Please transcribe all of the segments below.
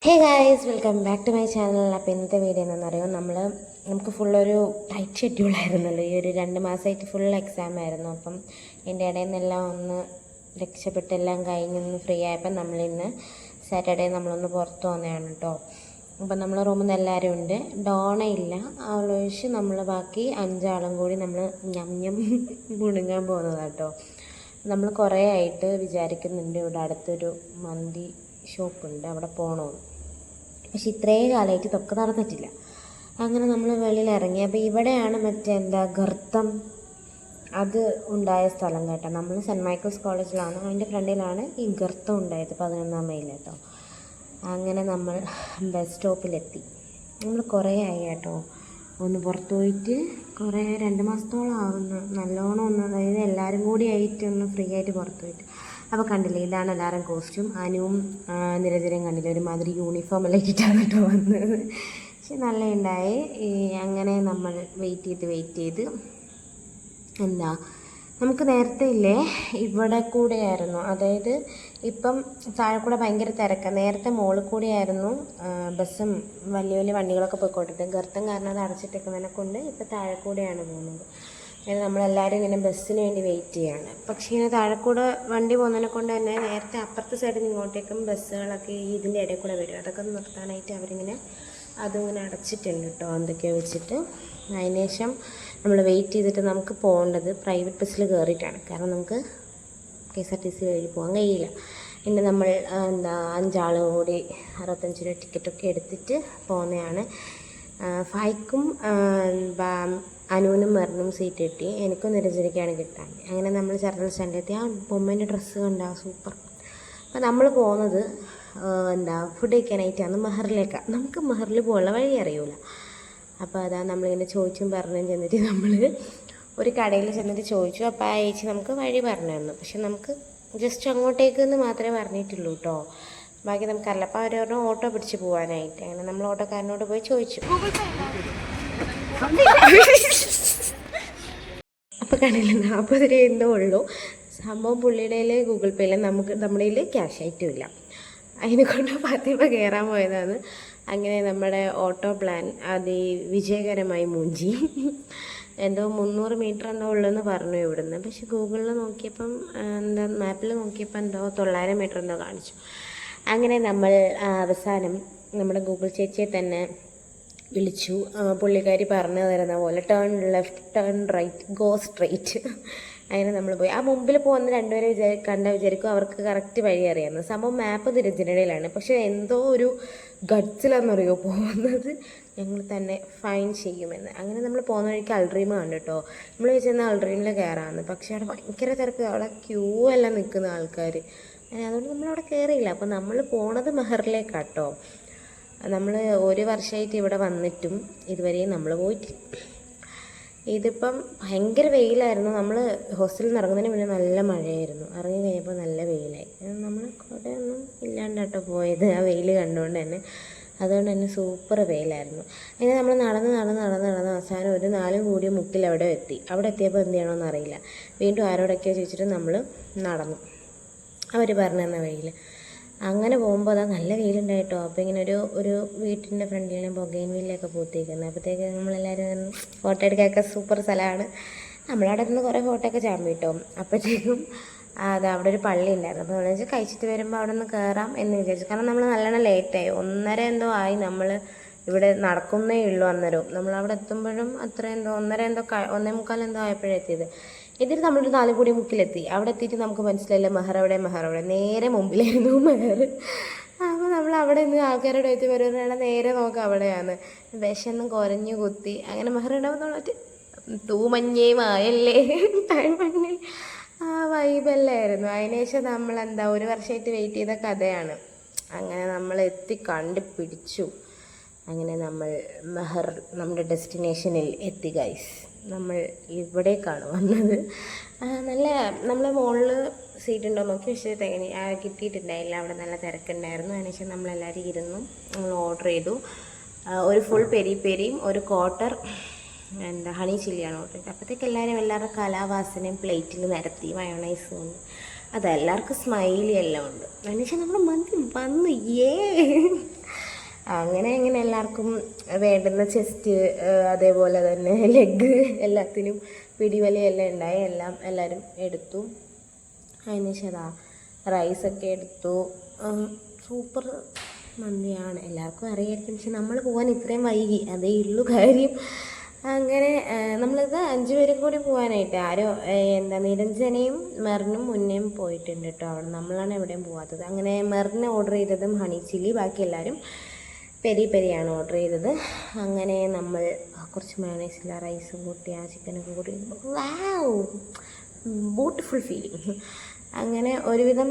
Hey guys, welcome back to my channel. അപ്പോൾ ഇന്നത്തെ video എന്താണെന്നറിയോ, നമുക്ക് ഫുള്ളൊരു ടൈറ്റ് ഷെഡ്യൂളായിരുന്നല്ലോ. ഈ ഒരു 2 മാസമായിട്ട് ഫുൾ എക്സാം ആയിരുന്നു. അപ്പം എൻ്റെ ഇടയിൽ നിന്നെല്ലാം ഒന്ന് രക്ഷപ്പെട്ട് എല്ലാം കഴിഞ്ഞൊന്ന് ഫ്രീ ആയപ്പോൾ നമ്മളിന്ന് സാറ്റർഡേ നമ്മളൊന്ന് പുറത്ത് വന്നതാണ് കേട്ടോ. അപ്പം നമ്മളെ റൂമിൽ നിന്ന് എല്ലാവരും ഉണ്ട്. ഡോണയില്ല, അവളൊഴിച്ച് നമ്മൾ ബാക്കി 5 ആളും കൂടി നമ്മൾ ഞം മുണുങ്ങാൻ പോകുന്നതാണ് കേട്ടോ. നമ്മൾ കുറേ ആയിട്ട് വിചാരിക്കുന്നുണ്ട് ഇവിടെ അടുത്തൊരു മന്തി ഷോപ്പുണ്ട്, അവിടെ പോകണമെന്ന്. പക്ഷെ ഇത്രയും കാലമായിട്ട് ഇതൊക്കെ നടന്നിട്ടില്ല. അങ്ങനെ നമ്മൾ വെളിയിൽ ഇറങ്ങി. അപ്പോൾ ഇവിടെയാണ് ഗർത്തം അത് ഉണ്ടായ സ്ഥലം കേട്ടോ. നമ്മൾ സെൻറ്റ് മൈക്കിൾസ് കോളേജിലാണ്, അതിൻ്റെ ഫ്രണ്ടിലാണ് ഈ ഗർത്തം ഉണ്ടായത് 11-ാം മൈൽ കേട്ടോ. അങ്ങനെ നമ്മൾ ബസ് സ്റ്റോപ്പിലെത്തി. നമ്മൾ കുറേ ആയി കേട്ടോ ഒന്ന് പുറത്തു പോയിട്ട്, 2 മാസത്തോളം ആവുന്നു നല്ലോണം ഒന്ന്, അതായത് എല്ലാവരും കൂടി ആയിട്ട് ഒന്ന് ഫ്രീ ആയിട്ട് പുറത്തു പോയിട്ട്. അപ്പോൾ കണ്ടില്ലേ, ഇതാണ് എല്ലാവരും കോസ്റ്റ്യൂം. അനുവും നിരഞ്ജനയും കണ്ടില്ലേ, ഒരുമാതിരി യൂണിഫോം എല്ലാം ഇട്ടിട്ടാണ് കേട്ടോ വന്നത്. പക്ഷെ നല്ല ഉണ്ടായി. അങ്ങനെ നമ്മൾ വെയിറ്റ് ചെയ്ത് നമുക്ക് നേരത്തെ ഇല്ലേ ഇവിടെ കൂടെയായിരുന്നു, അതായത് ഇപ്പം താഴെ കൂടെ ഭയങ്കര തിരക്കാണ്. നേരത്തെ മുകളിൽ കൂടെയായിരുന്നു ബസ്സും വലിയ വലിയ വണ്ടികളൊക്കെ പോയിക്കോട്ടെ. ഗർത്തം കാരണം അത് അടച്ചിട്ടേക്കുന്നതിനെ കൊണ്ട് ഇപ്പോൾ താഴെ കൂടെയാണ് പോകുന്നത്. അതായത് നമ്മളെല്ലാവരും ഇങ്ങനെ ബസ്സിന് വേണ്ടി വെയിറ്റ് ചെയ്യാണ്. പക്ഷേ ഇങ്ങനെ താഴെക്കൂടെ വണ്ടി പോകുന്നതിനെ കൊണ്ട് തന്നെ നേരത്തെ അപ്പുറത്തെ സൈഡിൽ നിന്ന് ഇങ്ങോട്ടേക്കും ബസ്സുകളൊക്കെ ഇതിൻ്റെ ഇടയിൽ കൂടെ വരും. അതൊക്കെ നിർത്താനായിട്ട് അവരിങ്ങനെ അതിങ്ങനെ അടച്ചിട്ടുണ്ട് കേട്ടോ, എന്തൊക്കെയോ വെച്ചിട്ട്. അതിന് ശേഷം നമ്മൾ വെയിറ്റ് ചെയ്തിട്ട് നമുക്ക് പോകേണ്ടത് പ്രൈവറ്റ് ബസ്സിൽ കയറിയിട്ടാണ്. കാരണം നമുക്ക് KSRTC വഴി പോകാൻ കഴിയില്ല. പിന്നെ നമ്മൾ 5 ആൾ കൂടി 65 രൂപ ടിക്കറ്റൊക്കെ എടുത്തിട്ട് പോകുന്നതാണ്. ഫൈക്കും അനുവിനും മെറിനും സീറ്റ് കിട്ടി, എനിക്കും നിരഞ്ജനയ്ക്കാണ് കിട്ടാൻ. അങ്ങനെ നമ്മൾ ചെറുതൽ സ്റ്റാൻഡിലെത്തി. ആ ബൊമ്മേൻ്റെ ഡ്രസ്സ് കണ്ടാ സൂപ്പർ. അപ്പോൾ നമ്മൾ പോകുന്നത് ഫുഡ് കഴിക്കാനായിട്ടാണ് മെഹറിലേക്കാണ്. നമുക്ക് മെഹറിൽ പോകാനുള്ള വഴി അറിയില്ല. അപ്പോൾ അതാ നമ്മളിങ്ങനെ ചോദിച്ചും പറഞ്ഞും ചെന്നിട്ട് നമ്മൾ ഒരു കടയിൽ ചെന്നിട്ട് ചോദിച്ചു. അപ്പോൾ ആ ചേച്ചി നമുക്ക് വഴി പറഞ്ഞു തന്നു. പക്ഷെ നമുക്ക് ജസ്റ്റ് അങ്ങോട്ടേക്ക് എന്ന് മാത്രമേ പറഞ്ഞിട്ടുള്ളൂ കേട്ടോ, ബാക്കി നമുക്കറിയില്ല. അപ്പോൾ അവർ പറഞ്ഞു ഓട്ടോ പിടിച്ച് പോകാനായിട്ട്. അങ്ങനെ നമ്മൾ ഓട്ടോക്കാരനോട് പോയി ചോദിച്ചു. അപ്പോൾ കടയിൽ 40 രൂപ എന്തോ ഉള്ളൂ. സംഭവം പുള്ളിയുടെ ഗൂഗിൾ പേയിൽ നമ്മുടെ കയ്യിൽ ക്യാഷ് ആയിട്ടും ഇല്ല. അതിനെ കൊണ്ട് ഫാത്തിമ കയറാൻ പോയതാണ്. അങ്ങനെ നമ്മുടെ ഓട്ടോ പ്ലാൻ അത് വിജയകരമായി മൂഞ്ചി. എന്തോ 300 മീറ്റർ എന്തോ ഉള്ളെന്ന് പറഞ്ഞു ഇവിടുന്ന്. പക്ഷെ ഗൂഗിളിൽ നോക്കിയപ്പം മാപ്പിൽ നോക്കിയപ്പോൾ എന്തോ 900 മീറ്റർ എന്തോ കാണിച്ചു. അങ്ങനെ നമ്മൾ അവസാനം നമ്മുടെ ഗൂഗിൾ ചേച്ചിയെ തന്നെ വിളിച്ചു. പുള്ളിക്കാരി പറഞ്ഞു തരുന്ന പോലെ turn left, turn right, go straight. അങ്ങനെ നമ്മൾ പോയി. ആ മുമ്പിൽ പോകുന്ന 2 പേരെ വിചാരിക്കും അവർക്ക് കറക്റ്റ് വഴി അറിയാമെന്ന്. സംഭവം മാപ്പ് നിരഞ്ജനയിലാണ്. പക്ഷേ എന്തോ ഒരു ഗഡ്സിലാണെന്നറിയോ പോകുന്നത്, ഞങ്ങൾ തന്നെ ഫൈൻ ചെയ്യുമെന്ന്. അങ്ങനെ നമ്മൾ പോകുന്ന വഴിക്ക് അൾഡ്രീം കണ്ടു കേട്ടോ. നമ്മൾ വെച്ചെന്നാൽ അൾഡ്രീമിൽ കയറാമെന്ന്. പക്ഷേ അവിടെ ഭയങ്കര തിരക്ക്, അവിടെ ക്യൂ എല്ലാം നിൽക്കുന്ന ആൾക്കാർ. അതുകൊണ്ട് നമ്മളവിടെ കയറിയില്ല. അപ്പോൾ നമ്മൾ പോണത് മെഹറിലേക്കാട്ടോ. നമ്മൾ 1 വർഷമായിട്ട് ഇവിടെ വന്നിട്ടും ഇതുവരെയും നമ്മൾ പോയിട്ടില്ല. ഇതിപ്പം ഭയങ്കര വെയിലായിരുന്നു. നമ്മൾ ഹോസ്റ്റലിൽ നിന്ന് ഇറങ്ങുന്നതിന് മുന്നേ നല്ല മഴയായിരുന്നു. ഇറങ്ങി കഴിഞ്ഞപ്പോൾ നല്ല വെയിലായി. നമ്മൾ കുടയൊന്നും ഇല്ലാണ്ട് കേട്ടോ പോയത്, ആ വെയിൽ കണ്ടുകൊണ്ട് തന്നെ. അതുകൊണ്ട് തന്നെ സൂപ്പർ വെയിലായിരുന്നു. അങ്ങനെ നമ്മൾ നടന്ന് അവസാനം ഒരു 4 കൂടിയ മുക്കിൽ അവിടെ എത്തി. അവിടെ എത്തിയപ്പോൾ എന്ത് ചെയ്യണമെന്ന് അറിയില്ല. വീണ്ടും ആരോടൊക്കെയോ ചോദിച്ചിട്ട് നമ്മൾ നടന്നു, അവർ പറഞ്ഞു തന്ന വഴിയിൽ. അങ്ങനെ പോകുമ്പോൾ അതാ നല്ല വെയിലുണ്ടായിട്ടോ. അപ്പോൾ ഇങ്ങനെ ഒരു വീട്ടിൻ്റെ ഫ്രണ്ടിലും ബൊഗൈൻ വില്ലയൊക്കെ പൂത്തിരിക്കുന്നത്. അപ്പോഴത്തേക്ക് നമ്മളെല്ലാവരും ഫോട്ടോ എടുക്കാനൊക്കെ സൂപ്പർ സ്ഥലമാണ്. നമ്മളവിടെ നിന്ന് കുറേ ഫോട്ടോ ഒക്കെ ചാമ്പി കിട്ടോ. അപ്പോഴത്തേക്കും അവിടെ ഒരു പള്ളി ഉണ്ടായിരുന്നു. അപ്പോൾ നമ്മൾ വെച്ചാൽ കഴിച്ചിട്ട് വരുമ്പോൾ അവിടെ നിന്ന് കയറാം എന്ന് വിചാരിച്ചു. കാരണം നമ്മൾ നല്ലോണം ലേറ്റായി, 1:30 എന്തോ ആയി. നമ്മൾ ഇവിടെ നടക്കുന്നേ ഉള്ളൂ അന്നേരം. നമ്മളവിടെ എത്തുമ്പോഴും അത്ര എന്തോ 1:30 എന്തോ ആയപ്പോഴെത്തിയത്. ഇതിൽ നമ്മളൊരു 4 കൂടി മുക്കിലെത്തി. അവിടെ എത്തിയിട്ട് നമുക്ക് മനസ്സിലായില്ല മെഹറവിടെ. നേരെ മുമ്പിലായിരുന്നു മെഹർ. അപ്പോൾ നമ്മൾ അവിടെ നിന്ന് ആൾക്കാരോട് വെച്ച് വരുന്നതാണ്, നേരെ നോക്കാം അവിടെയാണ്. വിശന്ന് കുരഞ്ഞു കുത്തി. അങ്ങനെ മെഹർ ഉണ്ടാവും നമ്മളൊരു തൂമഞ്ഞേമായല്ലേ മണ്ണിൽ ആ വൈബല്ലായിരുന്നു. അതിനുശേഷം നമ്മൾ 1 വർഷമായിട്ട് വെയിറ്റ് ചെയ്ത കഥയാണ്. അങ്ങനെ നമ്മൾ എത്തി കണ്ടുപിടിച്ചു. അങ്ങനെ നമ്മൾ മെഹർ നമ്മുടെ ഡെസ്റ്റിനേഷനിൽ എത്തി ഗൈസ്. നമ്മൾ ഇവിടേക്കാണ് വന്നത്. നമ്മൾ മുകളിൽ സീറ്റ് ഉണ്ടോ നോക്കി, പക്ഷേ കിട്ടിയിട്ടുണ്ടായില്ല. അവിടെ നല്ല തിരക്കുണ്ടായിരുന്നു. അതിനുശേഷം നമ്മളെല്ലാവരും ഇരുന്നു. നമ്മൾ ഓർഡർ ചെയ്തു. ഒരു ഫുൾ പെരിയും ഒരു ക്വാർട്ടർ ഹണി ചില്ലിയാണ് ഓർഡർ ചെയ്തത്. അപ്പോഴത്തേക്ക് എല്ലാവരുടെ കലാവാസനയും പ്ലേറ്റിൽ നിരത്തി മയോണൈസ് കൊണ്ട്. അതെല്ലാവർക്കും സ്മൈലി എല്ലാം ഉണ്ട്. അതിനുശേഷം നമ്മൾ മന്തി വന്നു. അങ്ങനെ അങ്ങനെ എല്ലാവർക്കും വേണ്ടുന്ന ചെസ്റ്റ്, അതേപോലെ തന്നെ ലെഗ്, എല്ലാത്തിനും പിടിവലിയെല്ലാം ഉണ്ടായി. എല്ലാവരും എടുത്തു. അതിന് ശേഷം റൈസൊക്കെ എടുത്തു. സൂപ്പർ മന്തിയാണ്, എല്ലാവർക്കും അറിയായിരിക്കും. പക്ഷെ നമ്മൾ പോകാൻ ഇത്രയും വൈകി, അതേ ഉള്ളൂ കാര്യം. അങ്ങനെ നമ്മളിത് 5 പേരും കൂടി പോകാനായിട്ട്. നിരഞ്ജനയും മെറിനും മുന്നേയും പോയിട്ടുണ്ട് കേട്ടോ. അവിടെ നമ്മളാണ് എവിടെയും പോകാത്തത്. അങ്ങനെ മെറിന് ഓർഡർ ചെയ്തതും ഹണി ചില്ലി, ബാക്കി എല്ലാവരും പെരി പെരിയാണ് ഓർഡർ ചെയ്തത്. അങ്ങനെ നമ്മൾ കുറച്ച് മയോണൈസില്ല റൈസും കൂട്ടി ആ ചിക്കനൊക്കെ കൂട്ടി വാവ്, ബ്യൂട്ടിഫുൾ ഫീലിംഗ്. അങ്ങനെ ഒരുവിധം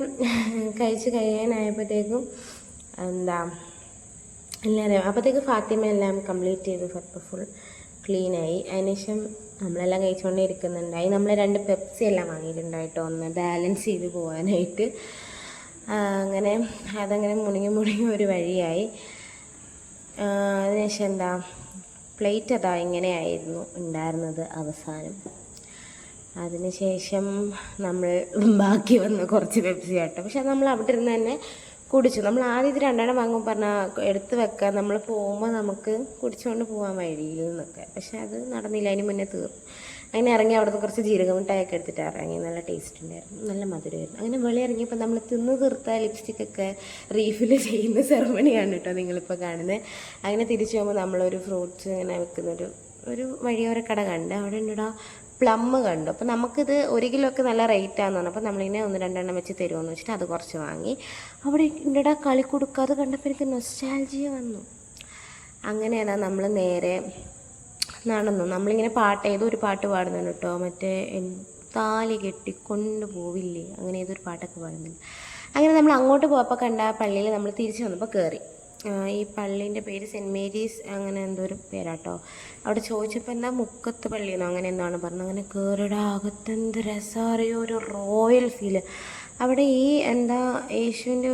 കഴിച്ച് കഴിയാനായപ്പോഴത്തേക്കും എല്ലാവരും അപ്പോഴത്തേക്ക് ഫാത്തിമ എല്ലാം കംപ്ലീറ്റ് ചെയ്തു, ഫുൾ ക്ലീനായി. അതിനുശേഷം നമ്മളെല്ലാം കഴിച്ചുകൊണ്ടേ ഇരിക്കുന്നുണ്ടായി. നമ്മൾ 2 പെപ്സി എല്ലാം വാങ്ങിയിട്ടുണ്ടായിട്ടോ, ഒന്ന് ബാലൻസ് ചെയ്ത് പോകാനായിട്ട്. അങ്ങനെ അതങ്ങനെ മുണങ്ങി ഒരു വഴിയായി. അതിനുശേഷം പ്ലേറ്റ് ഇങ്ങനെയായിരുന്നു ഉണ്ടായിരുന്നത് അവസാനം. അതിനുശേഷം നമ്മൾ ബാക്കി വന്ന് കുറച്ച് പെപ്സി ആട്ടോ. പക്ഷെ നമ്മൾ അവിടെ ഇരുന്ന് തന്നെ കുടിച്ചു. നമ്മൾ ആദ്യം ഇത് 2 വാങ്ങുമ്പോൾ പറഞ്ഞാൽ എടുത്ത് വെക്കാൻ, നമ്മൾ പോകുമ്പോൾ നമുക്ക് കുടിച്ചുകൊണ്ട് പോകാൻ വഴിയിൽ നിന്നൊക്കെ. പക്ഷെ അത് നടന്നില്ല, അതിന് മുന്നേ തീർന്നു. അങ്ങനെ ഇറങ്ങി അവിടുത്തെ കുറച്ച് ജീരക മിഠായിയൊക്കെ എടുത്തിട്ട് ഇറങ്ങി. നല്ല ടേസ്റ്റ് ഉണ്ടായിരുന്നു, നല്ല മധുരമായിരുന്നു. അങ്ങനെ വെളി ഇറങ്ങിയപ്പോൾ നമ്മൾ തിന്ന് തീർത്ത ലിപ്സ്റ്റിക്കൊക്കെ റീഫിൽ ചെയ്യുന്ന സെറമണിയാണ് കേട്ടോ നിങ്ങളിപ്പോൾ കാണുന്നത്. അങ്ങനെ തിരിച്ചു പോകുമ്പോൾ നമ്മളൊരു ഫ്രൂട്ട്സ് ഇങ്ങനെ വെക്കുന്നൊരു വഴിയോര കട കണ്ട്. അവിടെ ഉണ്ടോ പ്ലം കണ്ടു. അപ്പോൾ നമുക്കിത് 1 കിലോ ഒക്കെ നല്ല റേറ്റാന്ന് പറഞ്ഞു. അപ്പോൾ നമ്മളിങ്ങനെ 1-2 വെച്ച് തരുമെന്ന് വെച്ചിട്ട് അത് കുറച്ച് വാങ്ങി. അവിടെ ഉണ്ടടാ കളി കൊടുക്കാതെ കണ്ടപ്പോൾ എനിക്ക് നൊസ്റ്റാൾജിയ വന്നു. അങ്ങനെയാണ് നമ്മൾ നേരെ നടന്നു. നമ്മളിങ്ങനെ ഏതൊരു പാട്ട് പാടുന്നുണ്ട് കേട്ടോ, മറ്റേ താലി കെട്ടിക്കൊണ്ട് പോവില്ലേ, അങ്ങനെ ഏതൊരു പാട്ടൊക്കെ പാടുന്നുണ്ട്. അങ്ങനെ നമ്മൾ അങ്ങോട്ട് പോയപ്പോൾ കണ്ട പള്ളിയിൽ നമ്മൾ തിരിച്ചു വന്നപ്പോൾ കയറി. ഈ പള്ളീൻ്റെ പേര് സെൻറ്റ് മേരീസ് അങ്ങനെ എന്തോ ഒരു പേരാട്ടോ. അവിടെ ചോദിച്ചപ്പോൾ എന്താ മുക്കത്ത് പള്ളിയെന്നോ അങ്ങനെ എന്താണ് പറഞ്ഞത്. അങ്ങനെ കയറിയുടെ അകത്തെന്ത് രസമറിയോ, ഒരു റോയൽ ഫീല്. അവിടെ ഈ യേശുവിൻ്റെ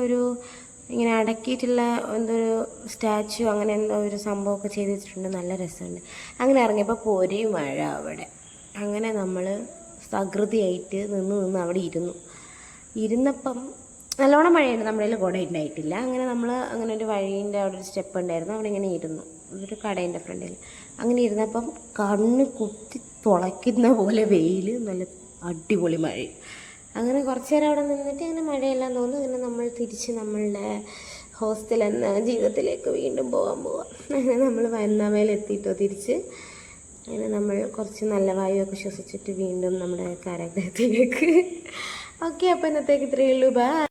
ഇങ്ങനെ അടക്കിയിട്ടുള്ള എന്തൊരു സ്റ്റാച്ചു അങ്ങനെ എന്തോ ഒരു സംഭവമൊക്കെ ചെയ്ത് വെച്ചിട്ടുണ്ട്, നല്ല രസമുണ്ട്. അങ്ങനെ ഇറങ്ങിയപ്പോൾ പൊരി മഴ അവിടെ. അങ്ങനെ നമ്മൾ സകൃതിയായിട്ട് നിന്ന് അവിടെ ഇരുന്നപ്പം നല്ലോണം മഴയുണ്ട്, നമ്മുടെ കയ്യിൽ കുട ഉണ്ടായിട്ടില്ല. അങ്ങനെ നമ്മൾ അങ്ങനെ ഒരു വഴീൻ്റെ അവിടെ ഒരു സ്റ്റെപ്പ് ഉണ്ടായിരുന്നു, അവിടെ ഇങ്ങനെ ഇരുന്നു, ഒരു കടേൻ്റെ ഫ്രണ്ടിൽ. അങ്ങനെ ഇരുന്നപ്പം കണ്ണ് കുത്തി തുളയ്ക്കുന്ന പോലെ വെയിൽ, നല്ല അടിപൊളി മഴ. അങ്ങനെ കുറച്ച് നേരം അവിടെ നിന്നിട്ട് അങ്ങനെ മഴയെല്ലാം തോന്നുന്നു. അങ്ങനെ നമ്മൾ തിരിച്ച് നമ്മളുടെ ഹോസ്റ്റൽ എന്ന ജീവിതത്തിലേക്ക് വീണ്ടും പോകാം. അങ്ങനെ നമ്മൾ വയനാമേലെത്തിയിട്ടോ തിരിച്ച്. അങ്ങനെ നമ്മൾ കുറച്ച് നല്ല വായുവൊക്കെ ശ്വസിച്ചിട്ട് വീണ്ടും നമ്മുടെ കാരാഗ്രഹത്തിലേക്ക്. ഓക്കെ, അപ്പോൾ ഇന്നത്തേക്ക് ഇത്രയേ ഉള്ളൂ. ബൈ.